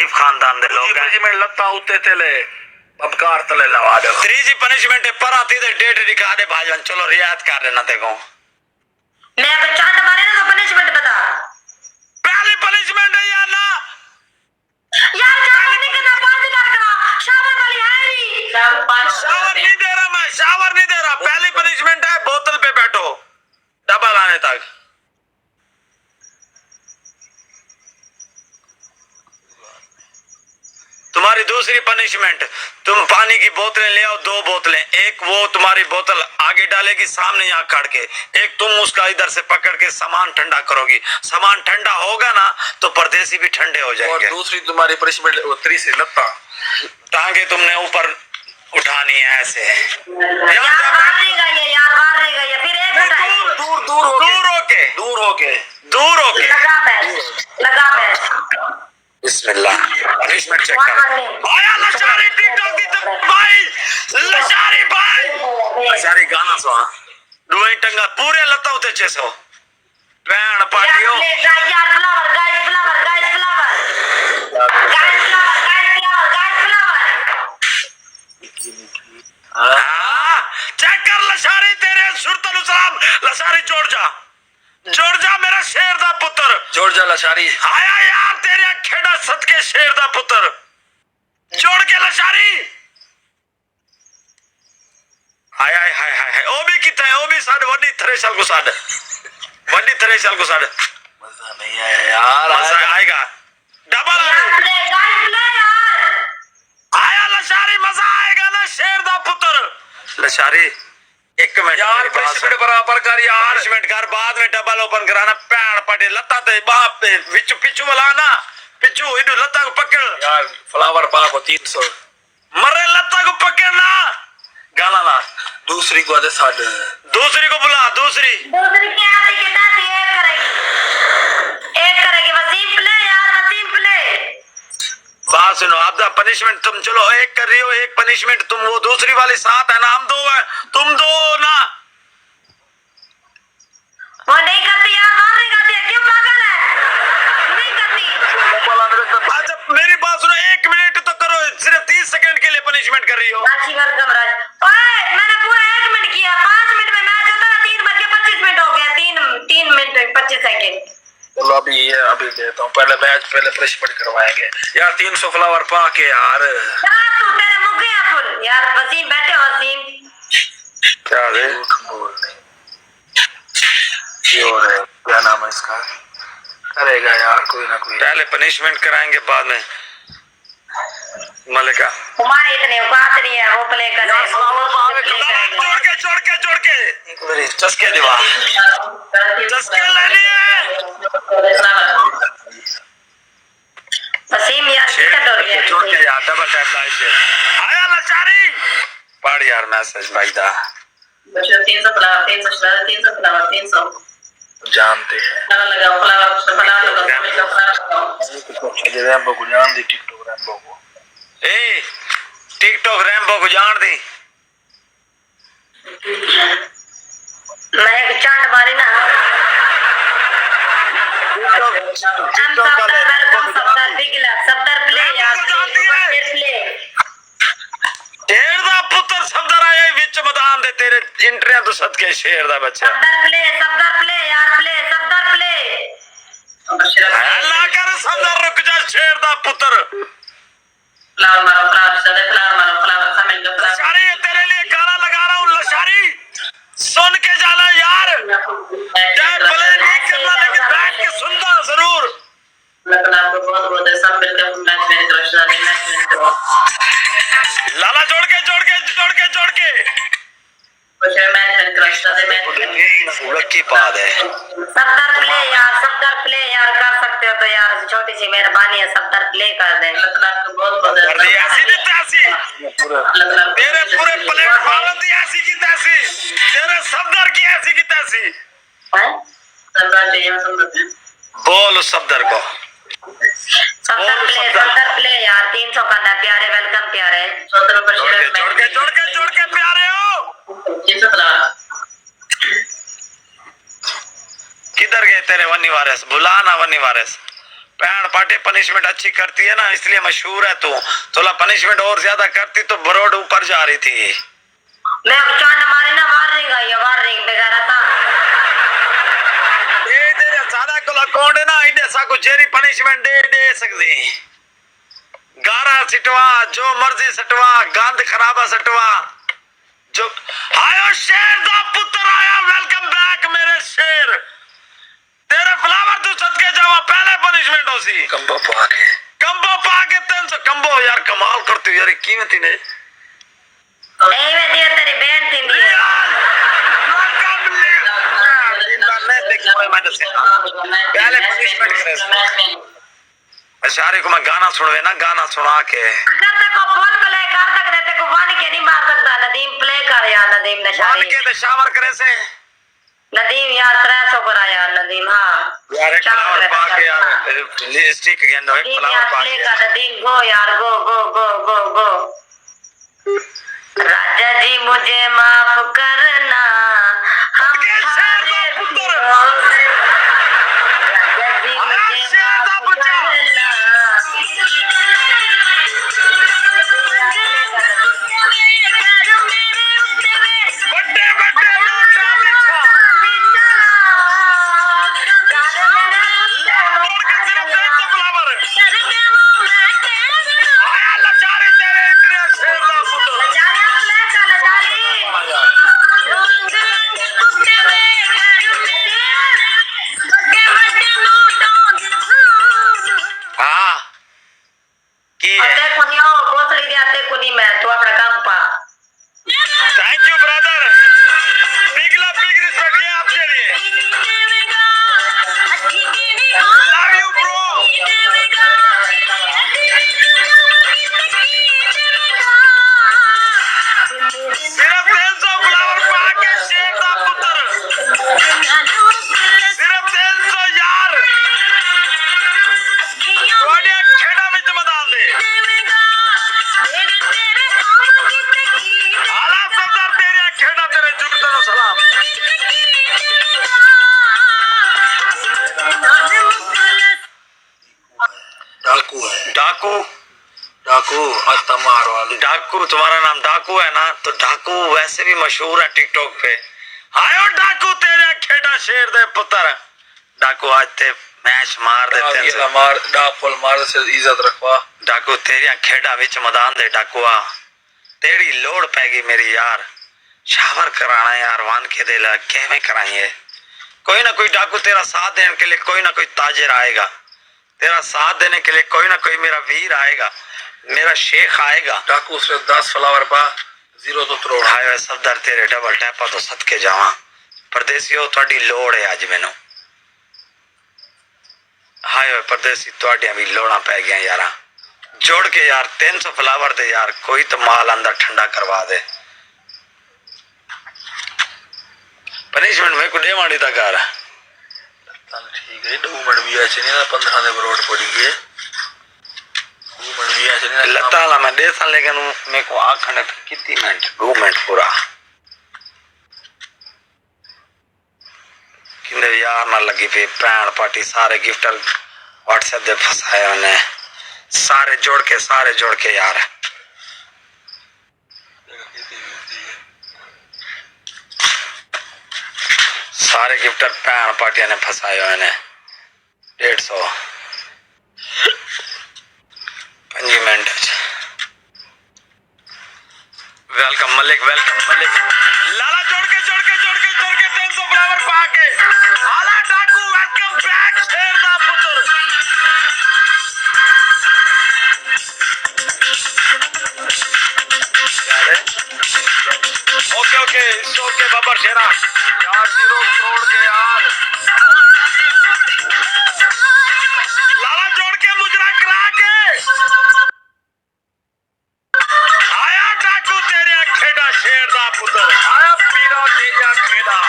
शरीफ खानदान दे लोग पनिशमेंट लत्ता उत्ते तेले अपकार तले लवा दे त्रीजी पनिशमेंट पर आती दे डेट दिखा दे भाईजान चलो रियायत कर लेना देखो मैं अगर चांद मारे ना तो पनिशमेंट बता पहली पनिशमेंट है यार ना यार शावर नहीं करना 5 बार करा शावर वाली है नहीं शावर नहीं दे रहा मैं शावर नहीं दे रहा पहली पनिशमेंट है बोतल पे बैठो डबल आने तक तुम्हारी दूसरी पनिशमेंट तुम पानी की बोतलें ले आओ 2 बोतलें एक वो तुम्हारी बोतल आगे डालेगी सामने यहाँ खड़ के एक तुम उसका इधर से पकड़ के सामान ठंडा करोगी सामान ठंडा होगा ना तो परदेसी भी ठंडे हो जाएंगे और दूसरी तुम्हारी पनिशमेंट तीसरी लत्ता टांगे तुमने ऊपर उठानी है ऐसे यार मारेगा ये फिर एक उठाएगी दूर होके लगा मैं बिस्मिल्लाह पनिशमेंट चेक कर आया लशारी टिकटॉक की तो भाई लशारी गाना सुना दुई टंगा पूरे लता उते 600 बैंड पार्टियो यार फ्लावर चेक कर लशारी तेरे सुरतल सलाम लशारी जोड़ जा मेरा शेर दा पुत्र जोड़ जा लशारी आया यार तेरे खेड़ा सदके शेर दा पुत्र जोड़ के लशारी हाय हाय हाय हाय ओ भी कितना है ओ भी साड वड्डी थ्रेशल को साड मजा नहीं आया यार मजा आएगा डबल आया लशारी मजा आएगा ना शेर दा पुत्र लशारी 1 मिनट यार पनिशमेंट बराबर कर यार पनिशमेंट कर बाद में डबल ओपन कराना पैर पटे लता ते बाप पे पिछू वाला ना पिछू इधर लता को पकड़ यार फ्लावर पा को 300 मरे लता को पकड़ना गाना ला दूसरी को दे साड दूसरी को बुला दूसरी क्या आती कितना एक करेगी वसीम प्ले बात सुनो आपका पनिशमेंट तुम चलो एक कर रही हो एक पनिशमेंट तुम वो दूसरी वाली 7 है ना हम 2 है तुम 2 ना वो नहीं करती यार नहीं करती है क्यों पागल है नहीं करती अच्छा मेरी बात सुनो 1 मिनट तो करो सिर्फ 30 सेकंड के लिए पनिशमेंट कर रही हो ओए मैंने पूरा 1 मिनट किया 5 मिनट में मैच होता है 3 बज के 25 मिनट हो गया 3 मिनट 25 सेकंड चलो अभी देता हूँ पहले पनिशमेंट करवाएंगे यार 300 फ्लावर पा के यार तू तेरे मुंह गया फुल यार वसीम बैठे वसीम क्या रे क्या नाम है इसका करेगा यार कोई ना कोई पहले पनिशमेंट कराएंगे बाद में मलिका तुम्हारे इतने बात नहीं है वो प्ले कर जोड़ के एक मेरी चस्के दिवा चस्के लेनी है वसीम यार कितना डर गया जोड़ के यार डबल टैप लाइव पे आया लचारी पढ़ यार मैसेज भाई दा 300 जानते हैं रैम्बो को जान दी टिकटॉक रैम्बो को जान दी मैं एक चांद मारी ना प्ले यार शेर दा पुत्र सफदर आया विच मैदान दे तेरे इंटरियां तो सदके शेर दा बच्चा सफदर प्ले अल्लाह कर सफदर रुक जा शेर दा पुत्र लशारी तेरे लिए गाना लगा रहा हूँ लशारी सुन के जाना यार चाहे भले नहीं करना लेकिन बैठ के सुनना जरूर लाला जोड़ के की बात है सफदर प्ले यार कर सकते हो तो यार छोटी सी मेहरबानी है सफदर प्ले कर दे तेरे पूरे प्लेटफॉर्म दी ऐसी की तैसी तेरे सफदर की ऐसी की तैसी बोल उस सफदर को सफदर प्ले यार 300 करना प्यारे वेलकम प्यारे जोड़ के प्यारे हो किधर गए तेरे वन्नी वारिस बुला ना वन्नी वारिस पैण पाटे पनिशमेंट अच्छी करती है ना, इसलिए मशहूर है तू। थोड़ा पनिशमेंट और ज्यादा करती तो बरोड ऊपर जा रही थी। मैं अब चांद मारे ना वार्निंग आई है, वार्निंग बेगारा था। ए तेरे सादा को अकाउंट है ना, इधर सा को जेरी पनिशमेंट दे सकती। गारा सिटवा, जो मर्जी सटवा, गंद खराबा सटवा जो। आयो शेर दा पुत्र आया, वेलकम बैक मेरे शेर। तेरे फ्लावर तू सदके जावा, पहले पनिशमेंट हो सी कंबो पाके 300 कंबो। यार कमाल करती हो यार, कीमती ने ए में दिया तेरी बहन थी दी। पहले पनिशमेंट करे। अशारे को मैं गाना सुनवे ना, गाना सुना के अगर तक को फोन प्ले कर तक रहते को वानी के नहीं मार सकता। नदीम प्ले कर यार, नदीम मान नशारी के शावर करे से नदीम यार 300 पर आया नदीम। हाँ यार एक फ्लावर पा के यार लिपस्टिक के अंदर एक फ्लावर पा के नदीम गो यार, गो गो गो गो गो। राजा जी मुझे माफ करना, हम हारे पुत्र। राजा जी मुझे माफ करना। बड़े बड़े लोग डाल आया लचारी तेरे इतने शेर दा पुत्र। हाँ की है। थैंक यू ब्रदर, पिघला पिघ रिस्पेक्ट ये आपके लिए। Love you bro. सिर्फ 300 फ्लावर पा के शेर दा पुत्र, सिर्फ 300 यार। थोड़े खेड़ा विच मैदान दे आला सरदार, तेरे खेड़ा तेरे जुगत नु सलाम। डाकू है, डाकू डाकू अतमार वाले। डाकू तुम्हारा नाम डाकू है ना, तो डाकू वैसे भी मशहूर है टिकटॉक पे। आयो डाकू तेरे खेड़ा शेर दे पुत्र। डाकू आज ते मैच मार देते हैं। मार डाकुल मार से इज्जत रखवा। डाकू तेरिया खेड़ा विच मैदान दे डाकुआ, तेरी लोड़ पैगी मेरी यार। शावर कराना यार, वान के दे ला कैਵੇਂ कराइए। कोई ना कोई डाकू तेरा साथ देने के लिए, कोई ना कोई ताजिर आएगा तेरा साथ देने के लिए, कोई ना कोई मेरा वीर आएगा, मेरा शेख आएगा। डाकू से 10 फ्लावर पा 0 तो तरोड़। हाय सफदर तेरे डबल टैपा तो सदके जावा। परदेसियो थोड़ी लोड़ है आज मैनू। हाय परदेसी थोड़िया भी लोड़ा पै गया यारा। जोड़ के यार 300 फ्लावर दे यार, कोई तो माल अंदर ठंडा करवा दे। पनिशमेंट में को देवानी ता कर ठीक है। 2 मिनट भी ऐसे नहीं ना 15 दे बरोड पड़ी है। 2 मिनट भी ऐसे नहीं लता ला मैं दे सा, लेकिन मेरे को आखने कितनी मिनट 2 मिनट पूरा किंदे यार ना लगी पे पैण पार्टी। सारे गिफ्टर व्हाट्सएप दे फसाए उन्हें, सारे जोड़ के यार। सारे गिफ्टर पैण पार्टिया ने फसाए उन्हें। 150 5 मिनट। Welcome Malik, welcome Malik. लाला जोड़ के 300 फ्लावर पा के आला डाकू वेलकम बैक शेर दा पुत्र। ओके बाबर शेरा यार 0 करोड़ के यार। लाला जोड़ के मुजरा करा के आया डाकू तेरे खेड़ा शेर दा पुत्र। आया पीरा तेरा खेड़ा।